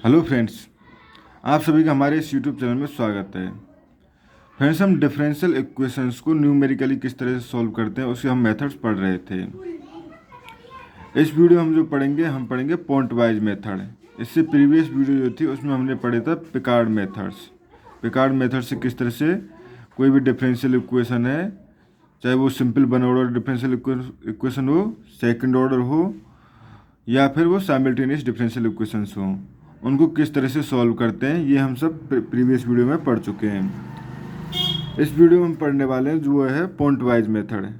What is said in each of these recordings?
Hello friends, आप सभी का हमारे इस यूट्यूब चैनल में स्वागत है। फ्रेंड्स, हम डिफरेंशियल इक्वेशंस को न्यूमेरिकली किस तरह से सॉल्व करते हैं उसके हम मेथड्स पढ़ रहे थे। इस वीडियो में हम जो पढ़ेंगे हम पढ़ेंगे पॉइंट वाइज मेथड। इससे प्रीवियस वीडियो जो थी उसमें हमने पढ़े था पिकार्ड मेथड्स। पिकार्ड मेथड से किस तरह से कोई भी डिफरेंशियल इक्वेशन है, चाहे वो simple one order differential equation हो, सेकंड ऑर्डर हो, या फिर वो साइमल्टेनियस डिफरेंशियल इक्वेशंस हों, उनको किस तरह से सॉल्व करते हैं, ये हम सब प्रीवियस वीडियो में पढ़ चुके हैं। इस वीडियो में हम पढ़ने वाले हैं जो है point wise method.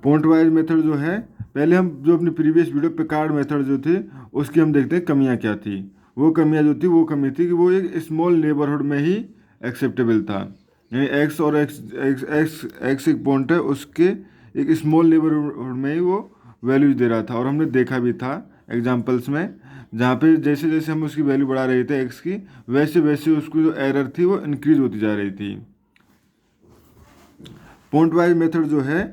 Point wise method जो है, पहले हम जो अपनी प्रीवियस वीडियो पिकार्ड मेथड जो थी उसकी हम देखते हैं कमियां क्या थी। वो कमियां जो थी वो कमी थी कि वो एक स्मॉल नेबरहुड में ही एक्सेप्टेबल था, यानी एक्स और एक्स एक पॉइंट है उसके एक स्मॉल नेबरहुड में ही वो वैल्यूज दे रहा था। और हमने देखा भी था एग्जांपल्स में, जहाँ पे जैसे जैसे हम उसकी वैल्यू बढ़ा रहे थे एक्स की, वैसे वैसे उसकी जो एरर थी वो इंक्रीज होती जा रही थी। पॉइंट वाइज मेथड जो है,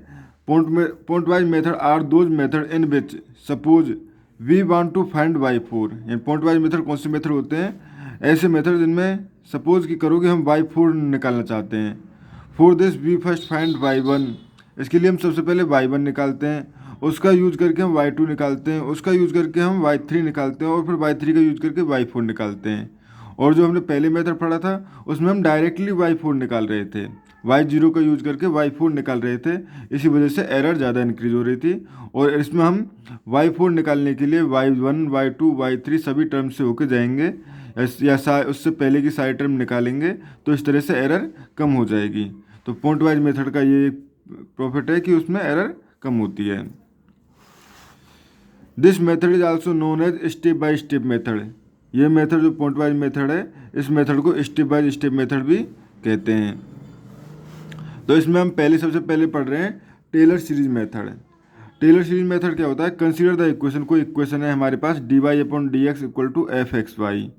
point wise method are those method in which suppose we want to find y4। यानी पॉइंट वाइज मेथड कौन से मेथड होते हैं? ऐसे मेथड जिनमें सपोज कि करो कि हम y4 निकालना चाहते हैं। For this we first find y1। इसके लिए हम सबसे पहले y1 निकालते हैं, उसका यूज करके हम y2 निकालते हैं, उसका यूज करके हम y3 निकालते हैं, और फिर y3 का यूज करके y4 निकालते हैं। और जो हमने पहले मेथड पढ़ा था उसमें हम डायरेक्टली y4 निकाल रहे थे, y0 का यूज करके y4 निकाल रहे थे। इसी वजह से एरर ज़्यादा इंक्रीज हो रही थी। और इसमें हम y4 निकालने के लिए y1, y2, y3 सभी टर्म से होके जाएंगे, या उससे पहले की सारी टर्म निकालेंगे, तो इस तरह से एरर कम हो जाएगी। तो पॉइंट वाइज मेथड का ये प्रॉफिट है कि उसमें एरर कम होती है। This method is also known as step by step method. ये मेथड जो पॉइंट वाइज मेथड है, इस मेथड को स्टेप बाय स्टेप मेथड भी कहते हैं। तो इसमें हम सबसे पहले पढ़ रहे हैं Taylor series method. Taylor series method क्या होता है? Consider the equation. कोई इक्वेशन है हमारे पास dy/dx equal to fxy।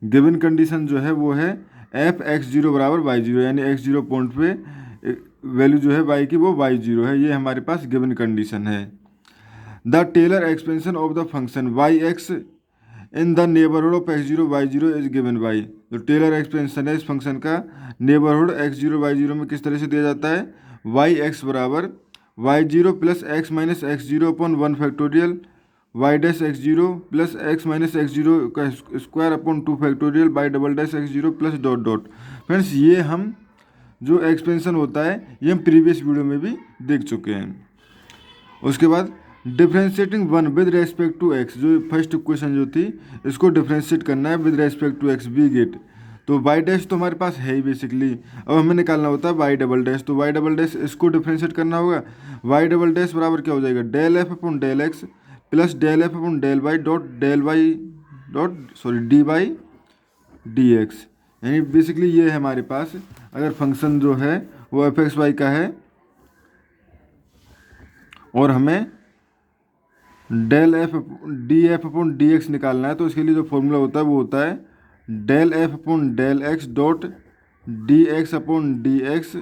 Given condition जो है वो है f(x0) बराबर y0, यानी x0 पॉइंट पे वैल्यू जो है y की वो y0 है। ये हमारे पास गिवन कंडीशन है। The Taylor expansion of the function yx in the neighbourhood of x0 y0 is given by. जो टेलर एक्सपेंशन है इस फंक्शन का नेबरहुड x0 y0 में किस तरह से दिया जाता है? yx बराबर y0 plus x minus x0 upon 1 factorial y dash x0 plus x minus x0 का square upon 2 factorial y double dash x0 plus dot dot. Friends, ये हम जो एक्सपेंशन होता है ये हम प्रीवियस वीडियो में भी देख चुके हैं। उसके बाद differentiating one with respect to x, जो फर्स्ट इक्वेशन जो थी इसको डिफ्रेंशिएट करना है with respect to x, we get. तो वाई डैश तो हमारे पास है ही बेसिकली, अब हमें निकालना होता है वाई डबल डैश। तो वाई डबल डैश इसको डिफ्रेंशिएट करना होगा। वाई डबल डैश बराबर क्या हो जाएगा? Del f upon del x plus del f upon del y d y d x. यानी बेसिकली ये है हमारे पास, अगर फंक्शन जो है वो एफ एक्स वाई का है और हमें del f d f upon d x निकालना है, तो इसके लिए जो फॉर्मूला होता है वो होता है del f upon del x dot d x upon d x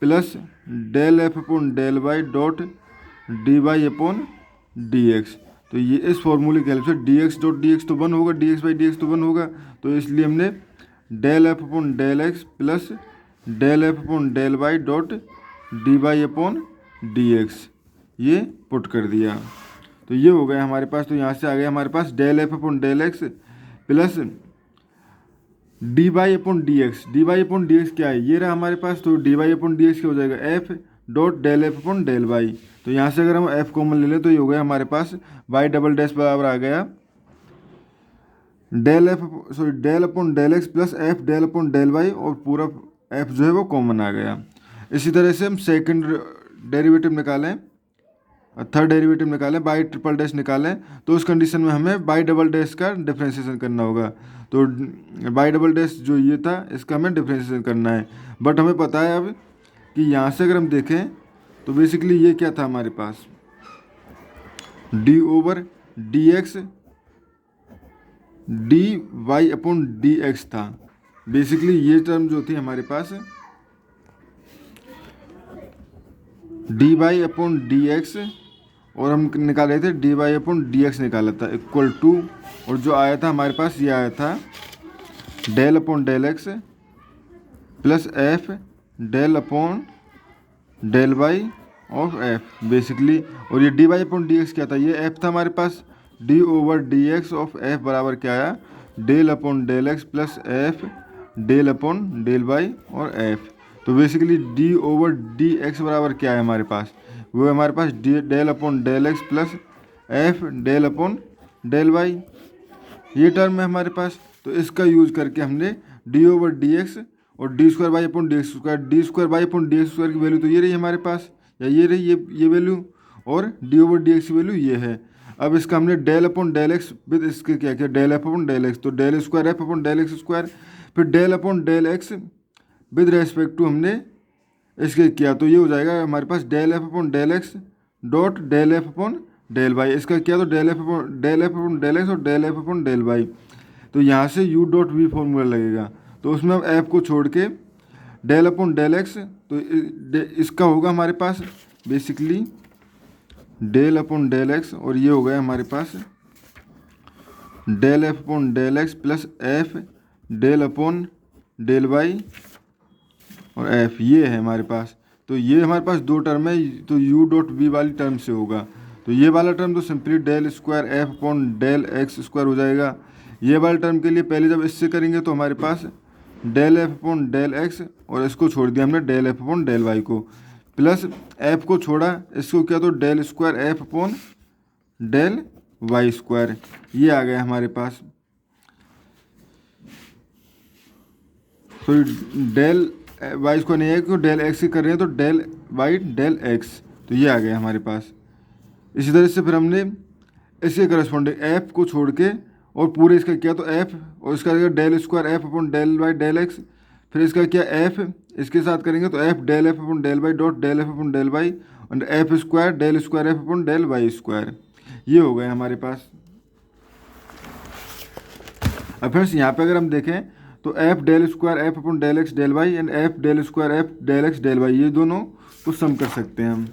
plus del f upon del y dot d y upon d x. तो ये इस फॉर्मूले की हेल्प से d x dot d x तो वन होगा, d x by d x तो one होगा, तो इसलिए हमने del f upon del x plus del f upon del y dot d y upon d x ये पुट कर दिया। तो ये हो गया हमारे पास। तो यहाँ से आ गया हमारे पास del f upon del x plus d y upon d x. D y upon d x क्या है? ये रहा हमारे पास। तो d y upon d x क्या हो जाएगा? F dot del f upon del y. तो यहाँ से अगर हम एफ कॉमन ले लें तो ये हो गया हमारे पास वाई डबल डैश बराबर आ गया del upon del x plus f del upon del y, और पूरा एफ जो है वो कॉमन आ गया। इसी तरह से हम सेकंड डेरिवेटिव निकालें, थर्ड डेरिवेटिव निकालें, बाई ट्रिपल डैश निकालें, तो उस कंडीशन में हमें बाई डबल डैश का डिफ्रेंशिएशन करना होगा। तो बाई डबल डैश जो ये था इसका हमें डिफ्रेंशिएशन करना है। बट हमें पता है अब कि यहाँ से अगर हम देखें तो बेसिकली ये क्या था हमारे पास? D over d x d y upon d x था। बेसिकली ये टर्म जो थी हमारे पास d y upon d x और हम निकाल रहे थे d y upon d x निकाला था इक्वल टू, और जो आया था हमारे पास ये आया था del upon del x plus f del upon del y of f basically. और ये d y upon d x क्या था, ये एफ था हमारे पास, d over d x of f बराबर क्या आया del upon del x plus f del upon del y और एफ। तो basically d over d x बराबर क्या है हमारे पास, वो है हमारे पास del upon del x plus f del upon del y, ये टर्म है हमारे पास। तो इसका यूज करके हमने डी ओवर डी एक्स और d square y upon d x square, d square y upon d x square की वैल्यू तो ये रही हमारे पास, या ये रही ये वैल्यू, और डी ओवर डी एक्स की वैल्यू ये है। अब इसका हमने del upon del x with इसके क्या किया del f upon del x, तो del square f upon del x square, फिर del upon del x with respect to हमने इसके किया, तो ये हो जाएगा हमारे पास del f upon del x dot del f upon del y, इसका किया तो del f upon del x और del f upon del y. तो यहाँ से u डॉट वी फॉर्मूला लगेगा, तो उसमें हम एफ को छोड़ के डेल अपॉन डेल एक्स, तो इसका होगा हमारे पास basically del upon del x, और ये हो गया हमारे पास del f upon del x plus f del upon del y और एफ, ये है हमारे पास। तो ये हमारे पास दो टर्म है, तो u डॉट वी वाली टर्म से होगा, तो ये वाला टर्म तो simply del square f upon del x square हो जाएगा। ये वाले टर्म के लिए पहले जब इससे करेंगे तो हमारे पास del f upon del x, और इसको छोड़ दिया हमने del f upon del y को, प्लस एफ को छोड़ा इसको किया तो del square f upon del y square, ये आ गया हमारे पास। तो डेल वाई स्क्वायर नहीं है क्योंकि डेल एक्स की कर रहे हैं, तो डेल वाई डेल एक्स, तो ये आ गया हमारे पास। इसी तरह से फिर हमने इसके करस्पॉन्डिंग एफ को छोड़ के और पूरे इसका किया तो एफ, और इसका del square f upon del y del x, फिर इसका क्या एफ इसके साथ करेंगे तो f del f upon del y dot del f upon del y और f square del square f upon del y square, ये हो गए हमारे पास। अब फ्रेंड्स यहाँ पे अगर हम देखें तो f del square f upon del x del y and f del square f del x del y, ये दोनों को सम कर सकते हैं हम।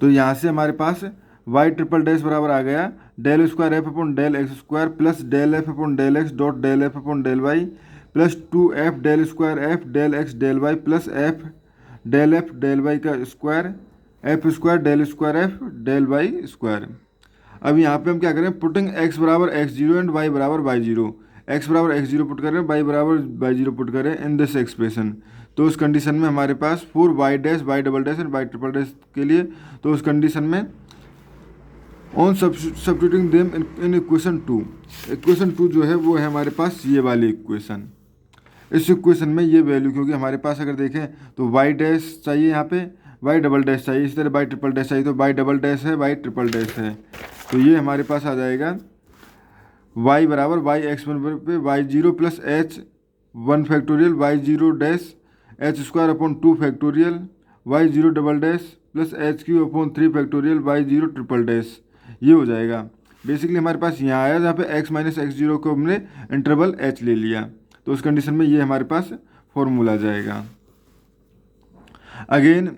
तो यहाँ से हमारे पास वाई ट्रिपल डैश बराबर आ गया del square f upon del x square plus del f upon del x dot del f upon del y plus 2f del square f del x del y plus f del y का square f square f del y square. अब यहाँ पे हम क्या करें, putting x बराबर x0 and y बराबर y0, x बराबर x0 पुट करें, y बराबर y0 पुट करें इन दिस एक्सप्रेशन। तो उस कंडीशन में हमारे पास for y dash y double dash and y triple dash के लिए, तो उस कंडीशन में on substituting them in equation 2, equation 2 जो है वो है हमारे पास ये वाली इक्वेशन। इस इक्वेशन में ये वैल्यू, क्योंकि हमारे पास अगर देखें तो y डैश चाहिए, यहाँ पे y डबल डैश चाहिए, इसी तरह y ट्रिपल डैश चाहिए, तो y डबल डैश है y ट्रिपल डैश है, तो ये हमारे पास आ जाएगा y बराबर y x1 पे y0 plus h 1 factorial y0 dash h square upon 2 factorial y0 double dash plus h3 upon 3 factorial y0 triple dash, ये हो जाएगा। बेसिकली हमारे पास यहाँ आया जहाँ पे x माइनस x0 को हमने इंटरवल h ले लिया, तो उस कंडीशन में ये हमारे पास फॉर्मूला जाएगा। अगेन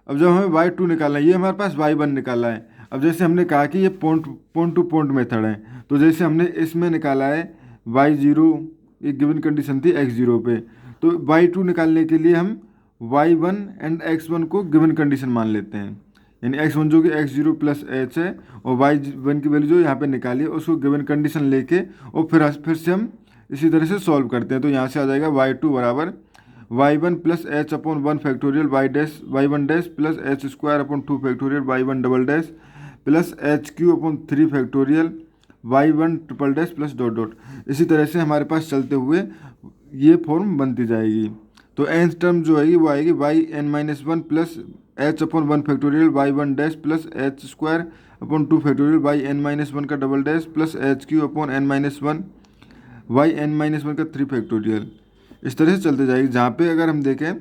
अब जब हमें y2 निकालना है, ये हमारे पास y1 निकाला है। अब जैसे हमने कहा कि ये पॉइंट टू पॉइंट मेथड है, तो जैसे हमने इसमें निकाला है y0, एक गिवन कंडीशन थी x0 पे, तो y2 निकालने के लिए हम y1 एंड x1 को गिवन कंडीशन मान लेते हैं, यानी x1 जो कि x0 प्लस h है और y1 की वैल्यू जो यहाँ पे निकाली है उसको गिवन कंडीशन लेके और फिर से हम इसी तरह से सॉल्व करते हैं। तो यहाँ से आ जाएगा y2 बराबर y1 plus h upon 1 factorial y1 dash plus h square upon 2 factorial y1 double dash plus HQ upon 3 factorial y1 triple dash plus dot dot. इसी तरह से हमारे पास चलते हुए ये फॉर्म बनती जाएगी। तो nth टर्म जो आएगी वो आएगी yn-1 plus h upon 1 factorial y1 dash plus h square upon 2 factorial yn-1 का double dash plus HQ upon n-1 yn-1 का 3 फैक्टोरियल। इस तरह से चलते जाएगी, जहाँ पे अगर हम देखें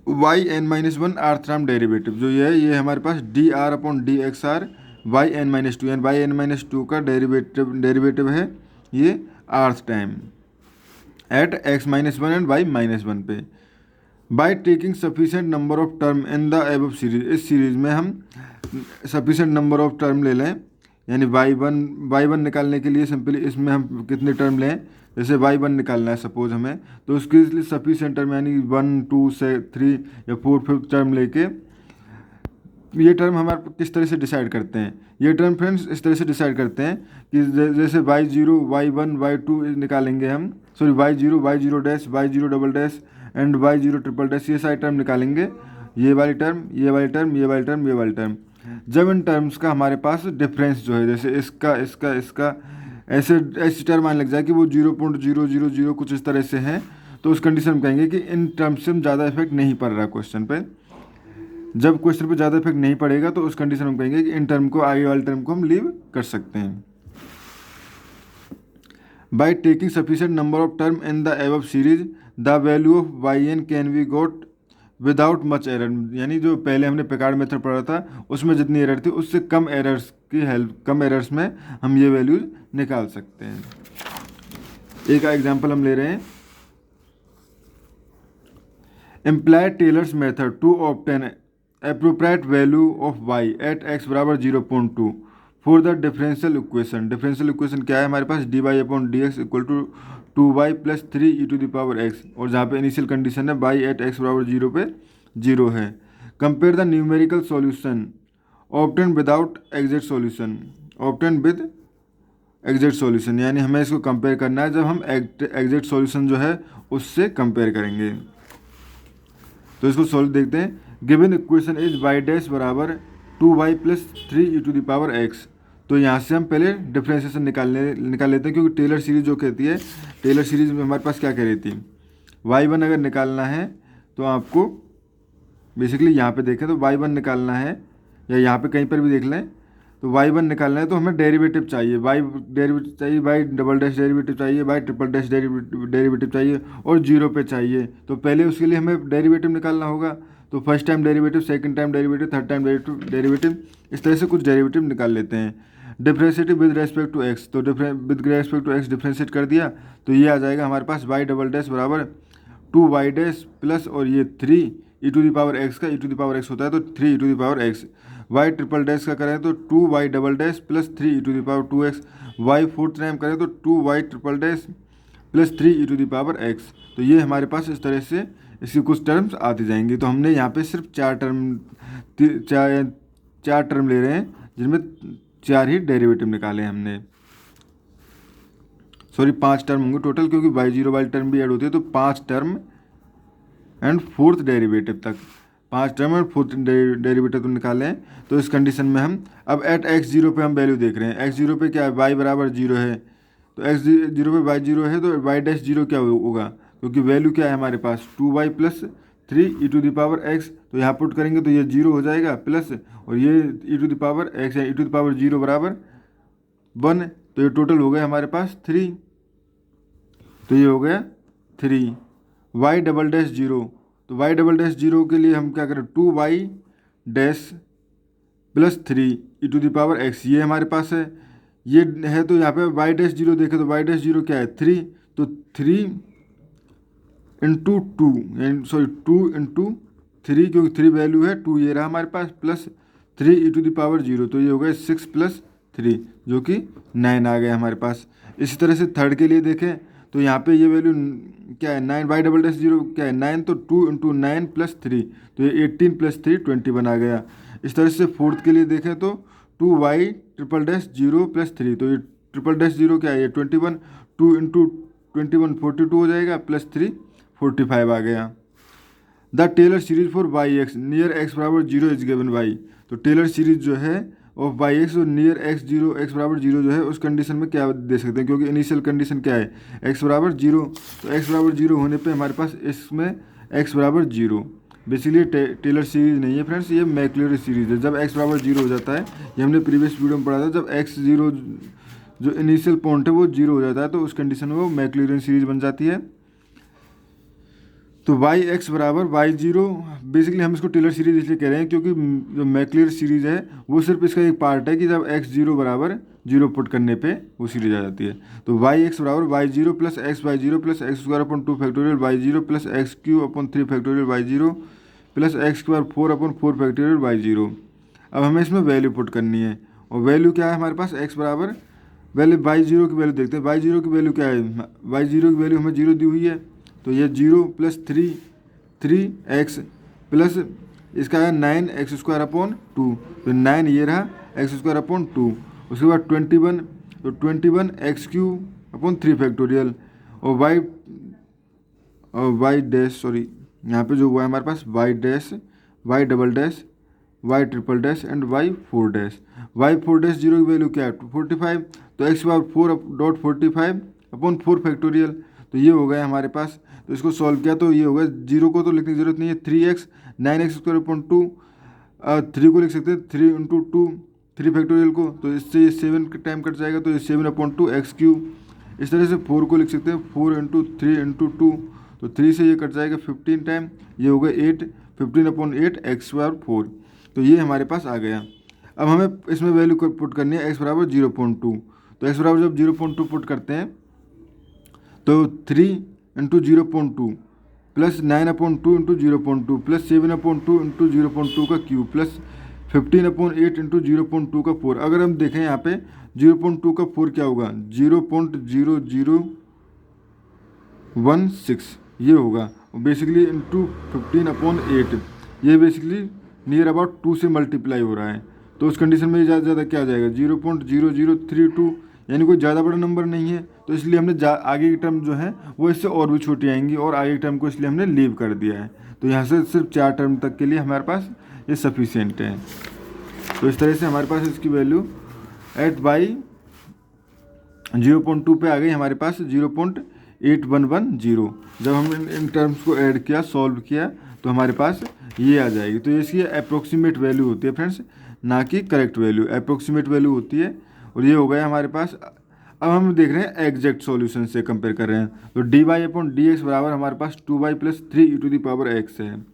yn-1 आर्थ टर्म डेरिवेटिव जो ये है, ये हमारे पास dr अपॉन dxr yn-2 यानी yn-2 का डेरिवेटिव है ये आर्थ time eight x-1 and y-1 पे। By taking sufficient number of term in the above series, इस सीरीज में हम सफिशेंट नंबर ऑफ टर्म ले लें, यानी y1 निकालने के लिए सिंपली इसमें हम कितने टर्म लें, जैसे y1 निकालना है सपोज हमें, तो उसके लिए सफिशेंट टर्म यानी 1 2 से 3 या 4 5 टर्म लेके, ये टर्म हमारे किस तरह से डिसाइड करते हैं, ये टर्म फ्रेंड्स इस तरह से डिसाइड करते हैं कि जैसे y0 y1 y2 निकालेंगे हम, sorry y0 dash y0 double dash and y0 triple dash, ये सारे टर्म निकालेंगे, ये वाली टर्म ये वाली टर्म ये वाली टर्म ये वाली टर्म। जब इन टर्म्स का हमारे पास डिफरेंस जो है, जैसे इसका इसका इसका ऐसी टर्म आने लग जाए कि वो 0.000 कुछ इस तरह से हैं, तो उस कंडीशन में कहेंगे कि इन टर्म्स से ज़्यादा इफेक्ट नहीं पड़ रहा क्वेश्चन पे। जब क्वेश्चन पे ज़्यादा इफेक्ट नहीं पड़ेगा तो उस कंडीशन में कहेंगे कि इन टर्म को, आगे वाले टर्म को हम लीव कर सकते हैं। By taking sufficient number of term in the above series the value of yn can be got without much error, यानी जो पहले हमने पेकार्ड मेथड पढ़ा था उसमें जितनी एरर थी उससे कम एरर्स में हम ये वैल्यूज निकाल सकते हैं। एक एग्जांपल हम ले रहे हैं, employ Taylor's method to obtain appropriate value of y at x बराबर 0.2 for the differential equation. Differential equation क्या है हमारे पास, dy/dx equal to 2y plus 3 e⁻x, और जहाँ पे इनिशियल कंडीशन है y एट x बराबर 0 पे 0 है। Compare the numerical solution obtain without exact solution, obtain with exact solution, यानी हमें इसको कंपेयर करना है जब हम एग्जैक्ट सॉल्यूशन जो है उससे कंपेयर करेंगे। तो इसको सॉल्व देखते हैं। Given equation is y dash बराबर 2y प्लस 3 e⁻x, तो यहाँ से हम पहले डिफ्रेंशिएशन निकाल लेते हैं, क्योंकि टेलर सीरीज जो कहती है, टेलर सीरीज में हमारे पास क्या कह रही थी, y1 अगर निकालना है तो आपको बेसिकली यहाँ पे देखें तो y1 निकालना है, या यहाँ पे कहीं पर भी देख लें तो y1 निकालना है तो हमें डेरिवेटिव चाहिए, y डेरिवेटिव चाहिए, y डबल डैश डेरिवेटिव चाहिए, y ट्रिपल डैश डेरिवेटिव चाहिए और 0 पे चाहिए। तो पहले उसके लिए हमें डेरिवेटिव निकालना होगा, तो first time derivative, second time derivative, third time derivative, इस तरह से कुछ डेरिवेटिव निकाल लेते हैं। Differentiative with respect to x, तो with respect to x differentiate कर दिया तो ये आ जाएगा हमारे पास y डबल डैश बराबर 2y डैश प्लस और ये 3 e⁻x का e⁻x होता है तो 3 e⁻x, y ट्रिपल डैश का करें तो 2y double dash plus 3 e⁻2x, y fourth time करें तो 2y triple dash plus 3 e⁻x। तो ये हमारे पास इस तरह से इसकी कुछ टर्म्स आती जाएंगी। तो हमने यहाँ पे सिर्फ चार टर्म ले रहे हैं जिनमें 4 ही डेरिवेटिव निकाले हमने, सॉरी 5 टर्म होंगे टोटल, क्योंकि y0 वाली टर्म भी ऐड होती है, तो 5 टर्म एंड फोर्थ डेरिवेटिव तक, 5 टर्म और फोर्थ डेरिवेटिव तो निकाले हैं। तो इस कंडीशन में हम अब एट x0 पे हम वैल्यू देख रहे हैं, x0 पे क्या है, y बराबर 0 है, तो x0 पे y0 है तो y डैश 0 क्या होगा, क्योंकि वैल्यू क्या है हमारे पास 2y प्लस 3 e⁻x, तो यहाँ पुट करेंगे तो ये 0 हो जाएगा प्लस, और ये e⁻x है, e⁻0 बराबर 1, तो ये टोटल हो गया हमारे पास 3, तो ये हो गया 3। y डबल डैश 0, तो y डबल डैश 0 के लिए हम क्या करें, 2y डैश प्लस 3 e⁻x, ये हमारे पास है, ये है, तो यहाँ पे y डैश 0 देखें तो y डैश 0 क्या है 3, तो 3 इंटू 2 इंटू 3, क्योंकि 3 वैल्यू है, 2 ये रहा हमारे पास, प्लस 3 e⁻0, तो ये हो गया 6 प्लस 3 जो कि 9 आ गया हमारे पास। इसी तरह से थर्ड के लिए देखें तो यहाँ पे ये वैल्यू क्या है 9, y डबल डैश 0 क्या है 9, तो 2 इंटू 9 प्लस 3, तो ये 18 प्लस 3 21 आ गया। इस तरह से फोर्थ के लिए देखें तो 2y ट्रिपल डैश 0 प्लस 3, तो ये ट्रिपल डैश 0 क्या है, ये 21, 2 इंटू 21 42 हो जाएगा, प्लस 3 45 आ गया। The Taylor series for y x near x बराबर 0 इज गिवन वाई, तो टेलर सीरीज जो है ऑफ वाई एक्स और नियर एक्स 0 एक्स बराबर 0 जो है उस कंडीशन में क्या दे सकते हैं, क्योंकि इनिशियल कंडीशन क्या है एक्स बराबर 0, तो एक्स बराबर 0 होने पे हमारे पास इसमें एक्स बराबर 0, बेसिकली टेलर सीरीज नहीं है फ्रेंड्स, ये मैक्लॉरिन सीरीज है। जब एक्स बराबर 0 हो जाता है, ये हमने प्रीवियस वीडियो में पढ़ा था, जब एक्स 0 जो इनिशियल पॉइंट है वो 0 हो जाता है तो उस कंडीशन में वो मैक्लॉरिन सीरीज बन जाती है। तो वाई एक्स बराबर वाई जीरो, बेसिकली हम इसको टेलर सीरीज इसलिए कह रहे हैं क्योंकि जो मैक्लियर सीरीज है वो सिर्फ इसका एक पार्ट है कि जब एक्स जीरो बराबर जीरो पुट करने पे वो सीरीज आ जाती है। तो वाई एक्स बराबर y zero plus x y zero plus x square upon 2 factorial y zero plus x Q upon 3 factorial y zero plus x square 4 upon 4 factorial y zero. अब हमें इसमें वैल्यू पुट करनी है और value क्या है हमारे पास, एक्स बराबर पहले वाई जीरो की वैल्यू देखते हैं। वाई जीरो की वैल्यू क्या है, वाई जीरो की वैल्यू हमें जीरो दी हुई है, तो ये zero plus three x plus इसका है 9 एक्स स्क्वायर अपॉन 2, तो 9 ये रहा एक्स स्क्वायर अपॉन 2। उसके बाद 21, तो 21 एक्स क्यू अपॉन 3 फैक्टोरियल और वाई डैश, सॉरी यहाँ पे जो हुआ है हमारे पास y dash, y double dash, y triple dash and y four dash. Y four dash zero की वैल्यू क्या है 45, तो एक्स पावर 4.45 अपॉन 4 फैक्टोरियल, तो ये हो गया हमारे पास। तो इसको सॉल्व किया तो ये होगा, जीरो को तो लिखने की जरूरत नहीं है, 3x 9x स्क्वायर अपॉन 2, 3 को लिख सकते हैं 3 इंटू 2 3 फैक्टोरियल को, तो इससे ये 7 टाइम कट जाएगा, तो ये 7 अपॉन 2 एक्स क्यू। इस तरह से 4 को लिख सकते हैं 4 इंटू 3 इंटू 2, तो 3 से ये कट जाएगा 15 टाइम, ये होगा 8 15 अपॉन 8 एक्स स्क्वायर 4। तो ये हमारे पास आ गया। अब हमें इसमें वैल्यू पुट करनी है एक्स बराबर 0.2, तो एक्स बराबर जब 0.2 पुट करते हैं तो 3 into 0.2 plus 9 upon 2 into 0.2 plus 7 upon 2 into 0.2 का क्यूब प्लस 15 अपॉन 8 इंटू 0.2 का 4। अगर हम देखें यहाँ पे 0.2 का 4 क्या होगा, 0.0016 ये होगा, बेसिकली इंटू 15 अपॉन 8, ये बेसिकली नियर अबाउट 2 से मल्टीप्लाई हो रहा है। तो उस कंडीशन में ज़्यादा से ज़्यादा क्या आ जाएगा 0.0032, यानी कोई ज़्यादा बड़ा नंबर नहीं है, तो इसलिए हमने आगे की टर्म जो है वो इससे और भी छोटी आएंगी और आगे की टर्म को इसलिए हमने लीव कर दिया है। तो यहाँ से सिर्फ 4 टर्म तक के लिए हमारे पास ये सफिशियंट है। तो इस तरह से हमारे पास इसकी वैल्यू एट बाई 0.2 पे आ गई हमारे पास 0.8110। जब हम इन टर्म्स को ऐड किया सॉल्व किया तो हमारे पास ये आ जाएगी। तो इसकी अप्रोक्सीमेट वैल्यू होती है फ्रेंड्स, ना कि करेक्ट वैल्यू, अप्रोक्सीमेट वैल्यू होती है। और ये हो गया हमारे पास। अब हम देख रहे हैं एग्जैक्ट सॉल्यूशन से कंपेयर कर रहे हैं, तो d y upon d x बराबर हमारे पास 2y plus 3 e to the power x है।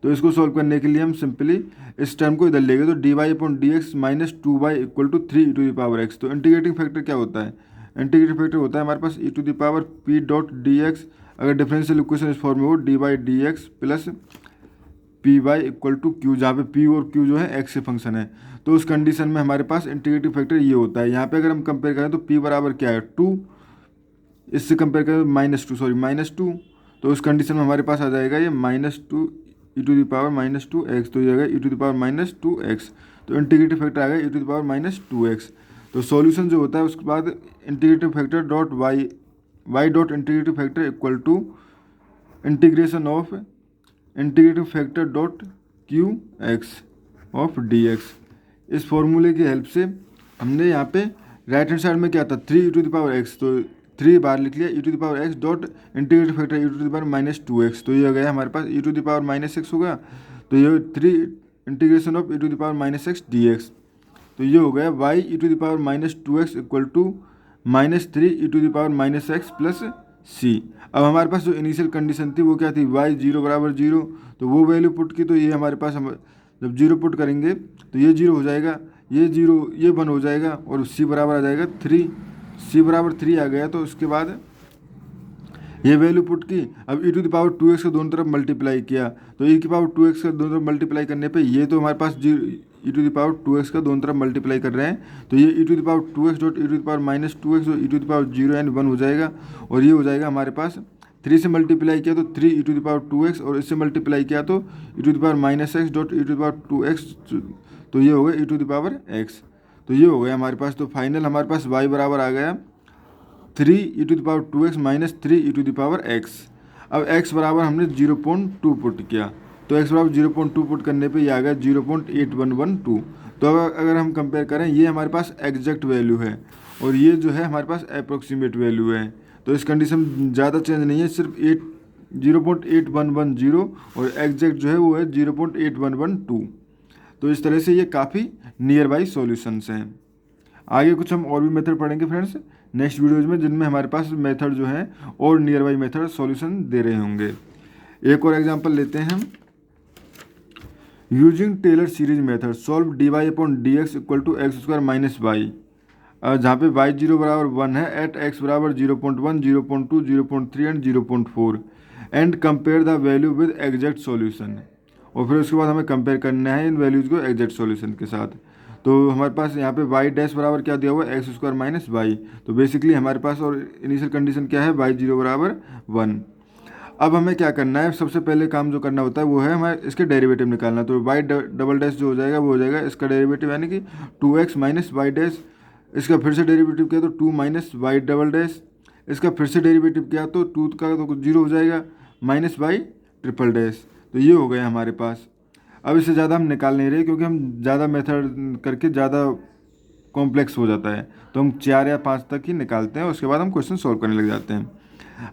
तो इसको सॉल्व करने के लिए हम सिंपली इस टर्म को इधर लेंगे, तो d y upon d x minus 2y equal to 3 e to the power x. तो इंटीग्रेटिंग फैक्टर क्या होता है, इंटीग्रेटिंग फैक्टर होता है हमारे पास e to the power p dot d x, अगर डिफरेंशियल इक्वेशन इस फॉर्म में हो d y d x plus p y equal to q, जहाँ पे पी और क्यू जो है एक्स से फंक्शन है। तो उस कंडीशन में हमारे पास इंटीग्रेटिंग फैक्टर ये होता है। यहाँ पे अगर हम कंपेयर करें तो पी बराबर क्या है 2, इससे कंपेयर करें -2, तो उस कंडीशन में हमारे पास आ जाएगा ये -2 e to the power -2 x, तो ये आएगा e to the power -2 x. तो इंटीग्रेटिव फैक्टर आ गया e to the power -2 x. तो सॉल्यूशन जो होता है उसके बाद integrative factor dot y dot integrative factor equal to integration of integrative factor dot q x of d x. इस फॉर्मूले की हेल्प से हमने यहाँ पे राइट हैंड साइड में क्या था 3 e to the power x, तो 3 बार लिख लिया e to the power x dot integrative factor e to the power -2 x. तो ये हो गया हमारे पास ई टू द पावर -6 होगा, तो ये 3 integration of e to the power -6 d x. तो ये हो गया y e to the power -2 x equal to -3 e to the power -x plus सी। अब हमारे पास जो इनिशियल कंडीशन थी वो क्या थी, y 0 बराबर 0, तो वो वैल्यू पुट की, तो ये हमारे पास हम जब 0 पुट करेंगे तो ये 0 हो जाएगा, ये 0 ये 1 हो जाएगा और c बराबर आ जाएगा 3, c बराबर 3 आ गया। तो उसके बाद ये वैल्यू पुट की, अब e to the power 2x को दोनों तरफ मल्टीप्लाई किया, तो e की पावर 2x का दोनों तरफ मल्टीप्लाई करने पे ये तो हमारे पास e to the power 2x का दोनों तरफ मल्टीप्लाई कर रहे हैं, तो ये e to the power 2x dot e to the power -2x और e to the power 0 and 1 हो जाएगा, और ये हो जाएगा हमारे पास 3 से मल्टीप्लाई किया तो 3 e to the power 2x और इससे मल्टीप्लाई किया तो e to the power -x dot e to the power 2x, तो ये हो गया e to the power x। तो ये हो गया हमारे पास। तो फाइनल हमारे पास y बराबर आ गया 3 e to the power 2x minus 3 e to the power x। अब x बराबर हमने 0.2 पुट किया, तो x बराबर 0.2 पुट करने पे ये आ गया 0.8112। तो अगर हम कंपेयर करें, ये हमारे पास एग्जैक्ट वैल्यू है और ये जो है हमारे पास अप्रोक्सीमेट वैल्यू है। तो इस कंडीशन ज़्यादा चेंज नहीं है, सिर्फ 0.8110 और एग्जैक्ट जो है वो है 0.8112। तो इस तरह से ये काफ़ी नियर बाई सॉल्यूशंस हैं। आगे कुछ हम और भी मेथड पढ़ेंगे फ्रेंड्स नेक्स्ट वीडियोज़ में, जिनमें हमारे पास मेथड जो है और नियर बाई मेथड सॉल्यूशन दे रहे होंगे। एक और एग्जांपल लेते हैं हम। Using Taylor series method solve dy upon d x equal to x square minus y, जहाँ पे y0 बराबर 1 है, एट x बराबर 0.1, 0.2, 0.3 and 0.4 and compare the value with exact solution. और फिर उसके बाद हमें कंपेयर करना है इन वैल्यूज़ को एग्जैक्ट सॉल्यूशन के साथ। तो हमारे पास यहाँ पे y डैश बराबर क्या दिया हुआ है, एक्स स्क्वायर माइनस वाई। तो बेसिकली हमारे पास और इनिशियल कंडीशन क्या है, y0 बराबर 1। अब हमें क्या करना है, सबसे पहले काम जो करना होता है वो है हमें इसके डेरिवेटिव निकालना। तो y डबल डैश जो हो जाएगा वो हो जाएगा इसका डेरिवेटिव यानी कि 2x माइनस वाई डैश, इसका फिर से डेरिवेटिव किया तो 2 माइनस वाई डबल डैश, इसका फिर से डेरिवेटिव किया तो 2 का तो 0 हो जाएगा, माइनस वाई ट्रिपल डैश। तो ये हो गया हमारे पास। अब इससे ज़्यादा हम निकाल नहीं रहे क्योंकि हम ज़्यादा मेथड करके ज़्यादा कॉम्प्लेक्स हो जाता है, तो हम 4 या 5 तक ही निकालते हैं, उसके बाद हम क्वेश्चन सॉल्व करने लग जाते हैं।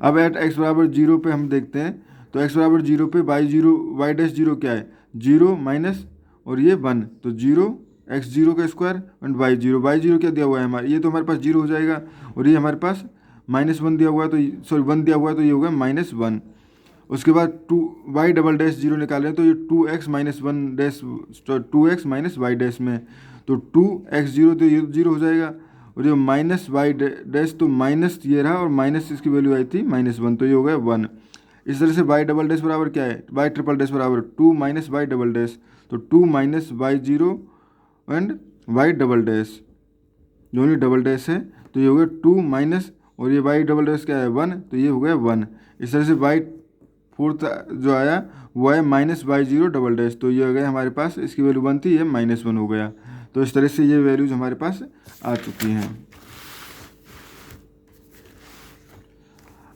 अब एट x बराबर 0 पे हम देखते हैं, तो x बराबर 0 पे वाई डैश 0 क्या है, 0 माइनस और ये 1, तो 0 x0 का स्क्वायर एंड y0 क्या दिया हुआ है हमारे, ये तो हमारे पास 0 हो जाएगा, और ये हमारे पास -1 दिया हुआ है, तो सॉरी 1 दिया हुआ है, तो ये होगा -1। उसके बाद 2 वाई डबल डैश 0 निकाल रहे हैं, तो ये 2x minus 1 dash 2x minus y dash में, तो 2x0 तो ये 0 हो जाएगा, और ये माइनस वाई डैश तो माइनस ये रहा, और माइनस इसकी वैल्यू आई थी -1, तो ये हो गया 1। इस तरह से वाई डबल डैश बराबर क्या है, वाई ट्रिपल डैश बराबर 2 माइनस वाई डबल डैश, तो 2 minus y0 and y double dash, दोनों डबल डैश है, तो ये हो गया 2 माइनस, और ये वाई डबल डैश क्या है 1, तो ये हो गया 1। इस तरह से वाई फोर्थ जो आया वो है माइनस y0 डबल डैश, तो ये हो गया हमारे पास, इसकी वैल्यू 1 थी, ये -1 हो गया। तो इस तरह से ये वैल्यूज हमारे पास आ चुकी हैं।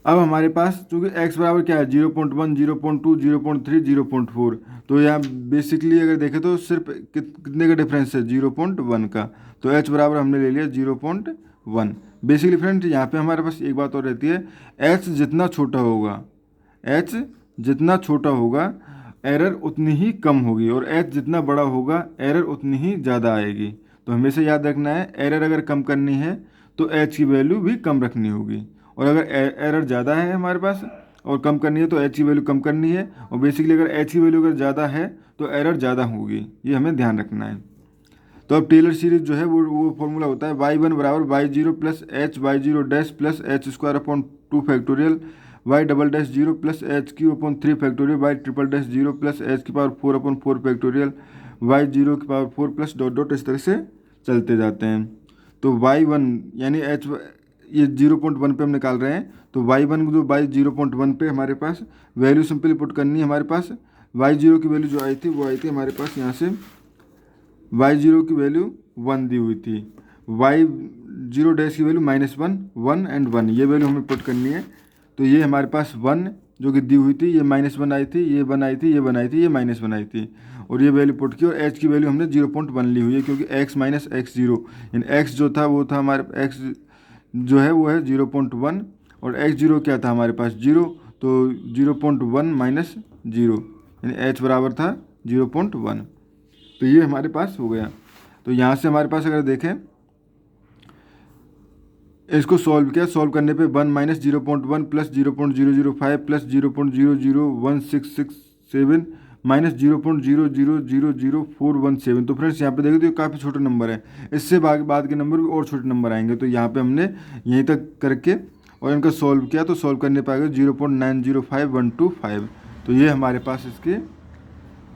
अब हमारे पास चूँकि x बराबर क्या है 0.1, 0.2, 0.3, 0.4, तो यहाँ बेसिकली अगर देखें तो सिर्फ कितने का डिफरेंस है 0.1 का, तो h बराबर हमने ले लिया 0.1। बेसिकली फ्रेंड यहाँ पे हमारे पास एक बात और रहती है, h जितना छोटा होगा, h जितना छोटा होगा एरर उतनी ही कम होगी, और h जितना बड़ा होगा एरर उतनी ही ज़्यादा आएगी। तो हमेशा याद रखना है, एरर अगर कम करनी है तो h की वैल्यू भी कम रखनी होगी, और अगर एरर ज़्यादा है हमारे पास और कम करनी है तो h की वैल्यू कम करनी है, और बेसिकली अगर h की वैल्यू अगर ज़्यादा है तो एरर ज़्यादा होगी, ये हमें ध्यान रखना है। तो अब टेलर सीरीज जो है वो फॉर्मूला होता है y1 बराबर y0 plus H y0 dash plus H square upon 2 factorial y double dash 0 plus H Q upon 3 factorial y triple dash 0 plus H की पावर 4 अपॉन 4 फैक्टोरियल y0 की power 4 plus dot dot, इस तरह से चलते जाते हैं। तो y1 यानी h ये 0.1 पे हम निकाल रहे हैं, तो y1 जो बाई 0.1 पे हमारे पास वैल्यू सिंपली पुट करनी है। हमारे पास y0 की वैल्यू जो आई थी वो आई थी हमारे पास यहाँ से y0 की वैल्यू 1 दी हुई थी, y0 डैश की वैल्यू -1, 1 एंड 1, ये वैल्यू हमें पुट करनी है। तो ये हमारे पास 1 जो कि दी हुई थी, ये -1 आई थी, ये 1 आई थी, ये 1 आई थी, ये -1 आई थी, और ये वैल्यू पुट की, और h की वैल्यू हमने 0.1 ली हुई है, क्योंकि x माइनस x0 यानी x जो था वो था हमारे x जो है वो है 0.1, और x0 क्या था हमारे पास 0, तो 0.1 माइनस 0 यानी h बराबर था 0.1। तो ये हमारे पास हो गया। तो यहाँ से हमारे पास अगर देखें इसको सॉल्व किया, सॉल्व करने पे 1 माइनस 0.1 प्लस 0.005 प्लस 0.00167 माइनस 0.0000417। तो फ्रेंड्स यहाँ पे देखो तो ये काफ़ी छोटा नंबर है, इससे बाद के नंबर भी और छोटे नंबर आएंगे। तो यहाँ पे हमने यहीं तक करके और इनका सॉल्व किया, तो सॉल्व करने पाएगा 0.905125। तो ये हमारे पास इसके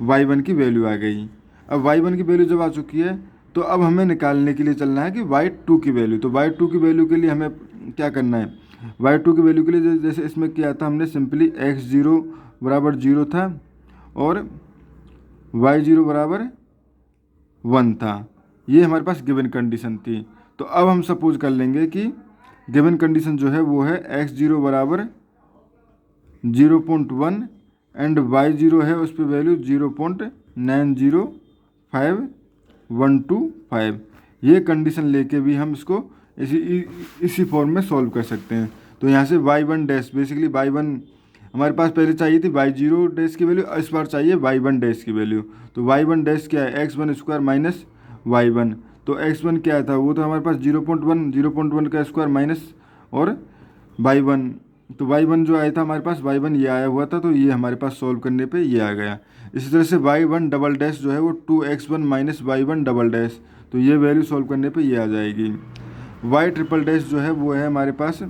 y1 की वैल्यू आ गई। अब y1 की वैल्यू जब आ चुकी है तो अब हमें निकालने के लिए चलना है कि y2 की वैल्यू। तो y2 की वैल्यू के लिए हमें क्या करना है, y2 की वैल्यू के लिए जैसे इसमें किया था हमने, सिंपली x0 बराबर 0 था और y0 बराबर 1 था, ये हमारे पास गिवन कंडीशन थी। तो अब हम सपोज कर लेंगे कि गिवन कंडीशन जो है वो है x0 बराबर 0.1 एंड y0 है उस पर वैल्यू 0.905125। ये कंडीशन लेके भी हम इसको इसी फॉर्म में सॉल्व कर सकते हैं। तो यहाँ से y1 डैश, बेसिकली y1 हमारे पास पहले चाहिए थी y0 डैश की वैल्यू, इस बार चाहिए y1 डैश की वैल्यू। तो y1 डैश क्या है, x1 स्क्वायर माइनस y1। तो x1 क्या था, वो था हमारे पास 0.1 का स्क्वायर माइनस और y1 तो y1 जो आया था हमारे पास, y1 ये आया हुआ था, तो ये हमारे पास सॉल्व करने पे ये आ गया। इसी तरह से y1 डबल डैश जो है वो 2x1 minus y1 double dash, तो ये वैल्यू सॉल्व करने पे ये आ जाएगी। y ट्रिपल डैश जो है वो है हमारे पास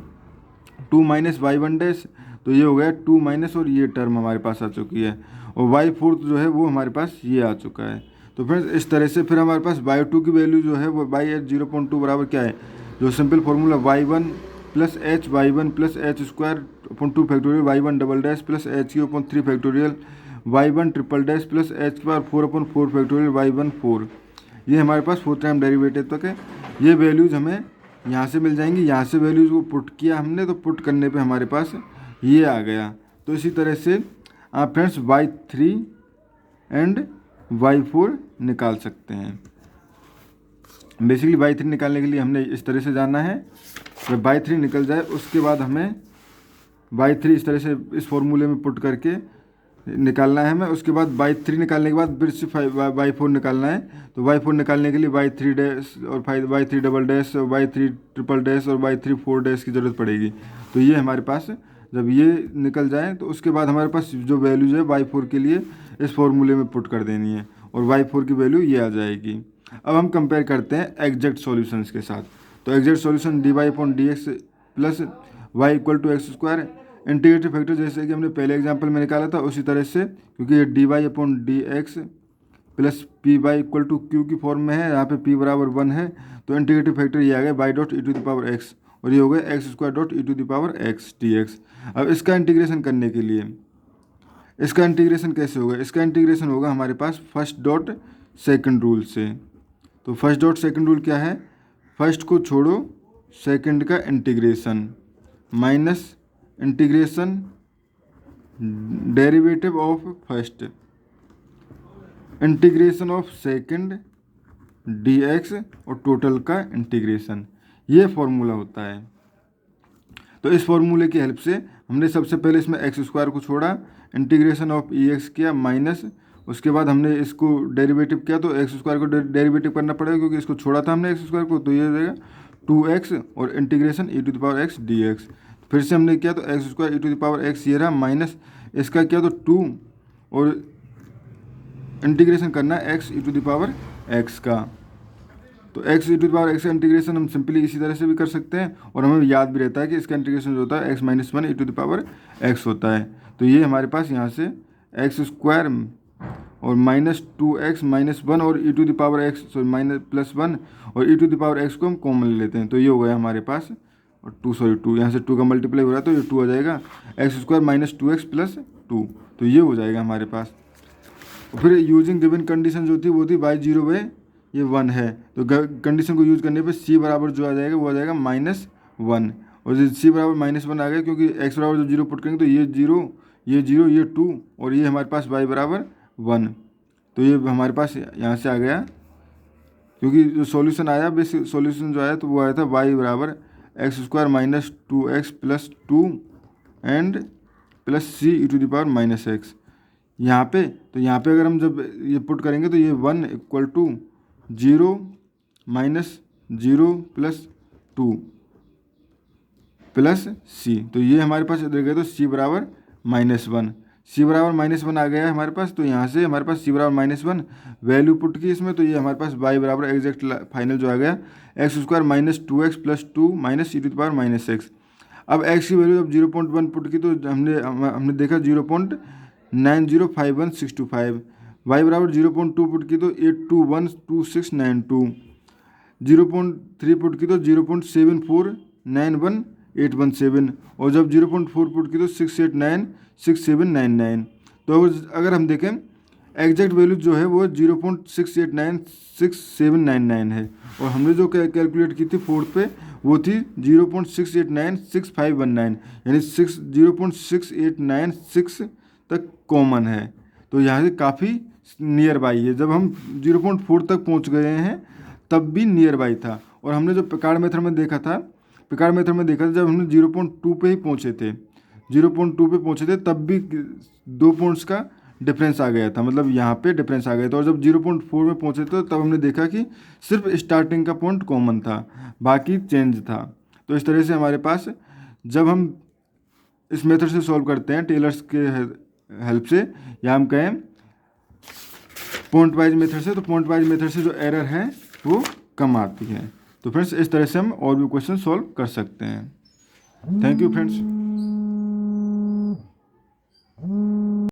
2 माइनस y1 डैश, तो ये हो गया 2 माइनस, और ये टर्म हमारे पास आ चुकी है। और y फोर्थ जो है वो हमारे पास ये आ चुका है। तो फ्रेंड्स इस तरह से फिर हमारे पास y2 की वैल्यू जो है वो y@0.2 बराबर क्या है, जो simple formula y1 plus H y1 plus H square upon 2 factorial y1 double dash plus H Q upon 3 factorial y1 triple dash plus H की पावर 4 अपॉन 4 फैक्टोरियल y1 4, ये हमारे पास फोर्थ टाइम डेरिवेटिव तक है। ये values हमें यहाँ से मिल जाएंगी। यहाँ से वैल्यूज़ को पुट किया हमने, तो पुट करने पे हमारे पास ये आ गया। तो इसी तरह से आप फ्रेंड्स y3 एंड y4 निकाल सकते हैं। बेसिकली y3 निकालने के लिए हमने इस तरह से जाना है। जब y3 निकल जाए उसके बाद हमें y3 इस तरह से इस फॉर्मूले में पुट करके निकालना है हमें। उसके बाद y3 निकालने के बाद फिर से y4 निकालना है। तो y4 निकालने के लिए y3 डैश और y3 डबल डैश और y3 ट्रिपल डैश और y3 4 डैश की ज़रूरत पड़ेगी। तो ये हमारे पास जब ये निकल जाए तो उसके बाद हमारे पास जो वैल्यूज है y4 के लिए इस फॉर्मूले में पुट कर देनी है, और y4 की वैल्यू ये आ जाएगी। अब हम कंपेयर करते हैं एग्जैक्ट सॉल्यूशंस के साथ। तो exact solution dy/dx plus y equal to x square, integrative factor जैसे कि हमने पहले एग्जांपल में निकाला था उसी तरह से, क्योंकि ये dy/dx plus p y equal to q की फॉर्म में है, यहाँ पे p बराबर 1 है, तो इंटीग्रेटिव फैक्टर ये आ गया y dot e to the power x, और ये हो गया x square dot e to the power x dx। अब इसका इंटीग्रेशन करने के लिए इसका इंटीग्रेशन कैसे होगा, इसका इंटीग्रेशन होगा हमारे पास फर्स्ट डॉट सेकंड रूल से। तो फर्स्ट डॉट सेकंड रूल क्या है, फर्स्ट को छोड़ो सेकंड का integration minus integration derivative of first integration of second dx और टोटल का इंटीग्रेशन, ये फॉर्मूला होता है। तो इस फॉर्मूले की हेल्प से हमने सबसे पहले इसमें एक्स स्क्वायर को छोड़ा, इंटीग्रेशन ऑफ एक्स किया माइनस, उसके बाद हमने इसको डेरिवेटिव किया, तो एक्स स्क्वायर को डेरिवेटिव करना पड़ेगा क्योंकि इसको छोड़ा था हमने एक्स स्क्वायर को, तो ये हो जाएगा 2x और integration e to the power x dx। फिर से हमने किया तो x square e to the power x ये रहा, माइनस इसका किया तो 2 और इंटीग्रेशन करना है x e to the power x का। तो x e to the power x का इंटीग्रेशन हम सिंपली इसी तरह से भी कर सकते हैं, और हमें याद भी रहता है कि इसका इंटीग्रेशन जो होता है x minus 1 e to the power x होता है। तो ये हमारे पास यहाँ से एक्स स्क्वायर और माइनस 2x माइनस 1 और e to the power x sorry minus plus 1 और e to the power x को हम कॉमन ले लेते हैं, तो ये हो गया हमारे पास, और 2 यहाँ से 2 का मल्टीप्लाई हो रहा है तो ये 2 हो जाएगा, x square minus 2x plus 2, तो ये हो जाएगा हमारे पास। और फिर यूजिंग गिवन कंडीशन जो थी वो थी y0 बाई ये 1 है, तो कंडीशन को यूज़ करने पे c बराबर जो आ जाएगा वो आ जाएगा -1, और c बराबर -1 आ गया क्योंकि x बराबर जब 0 पुट करेंगे तो ये 0 ये 2 और ये हमारे पास y बराबर 1, तो ये हमारे पास यहाँ से आ गया, क्योंकि जो सॉल्यूशन आया बेसिक सॉल्यूशन जो आया तो वो आया था y बराबर x square minus 2x plus 2 and plus c e to the power -x यहाँ पे। तो यहाँ पे अगर हम जब ये पुट करेंगे तो ये 1 equal to 0 minus 0 plus 2 plus c, तो ये हमारे पास इधर गए तो c बराबर -1, c बराबर -1 आ गया है हमारे पास। तो यहाँ से हमारे पास c बराबर -1 वैल्यू पुट की इसमें, तो ये हमारे पास y बराबर एग्जैक्ट फाइनल जो आ गया x square minus 2x plus 2 minus e to the power -x। अब x की वैल्यू जब 0.1 पुट की तो हमने देखा 0.905165, y बराबर 0.2 पुट की तो 8212692, 0.3 पुट की तो 0.74911817, और जब 0.4 पुट की तो 6896799। तो अगर हम देखें एग्जैक्ट वैल्यू जो है वो 0.68966799 है, और हमने जो कैलकुलेट की थी फोर्थ पे वो थी 0.68965519, यानी 0.6896 तक कॉमन है। तो यहाँ से काफ़ी नियर बाई है, जब हम 0.4 तक पहुँच गए हैं तब भी नियर बाई था। और हमने जो पिकार्ड मेथड में देखा था जब हमने 0.2 पे ही पहुँचे थे, 0.2 पे पहुँचे थे तब भी 2 पॉइंट्स का डिफरेंस आ गया था, मतलब यहाँ पे डिफरेंस आ गया था। और जब 0.4 में पहुँचे थे तब हमने देखा कि सिर्फ स्टार्टिंग का पॉइंट कॉमन था, बाकी चेंज था। तो इस तरह से हमारे पास जब हम इस मेथड से सॉल्व करते हैं टेलर्स के हेल्प से, या हम कहें पॉइंट वाइज मेथड से, तो पॉइंट वाइज मेथड से जो एरर है वो कम आती है। तो फ्रेंड्स इस तरह से हम और भी क्वेश्चन सॉल्व कर सकते हैं। Thank you friends.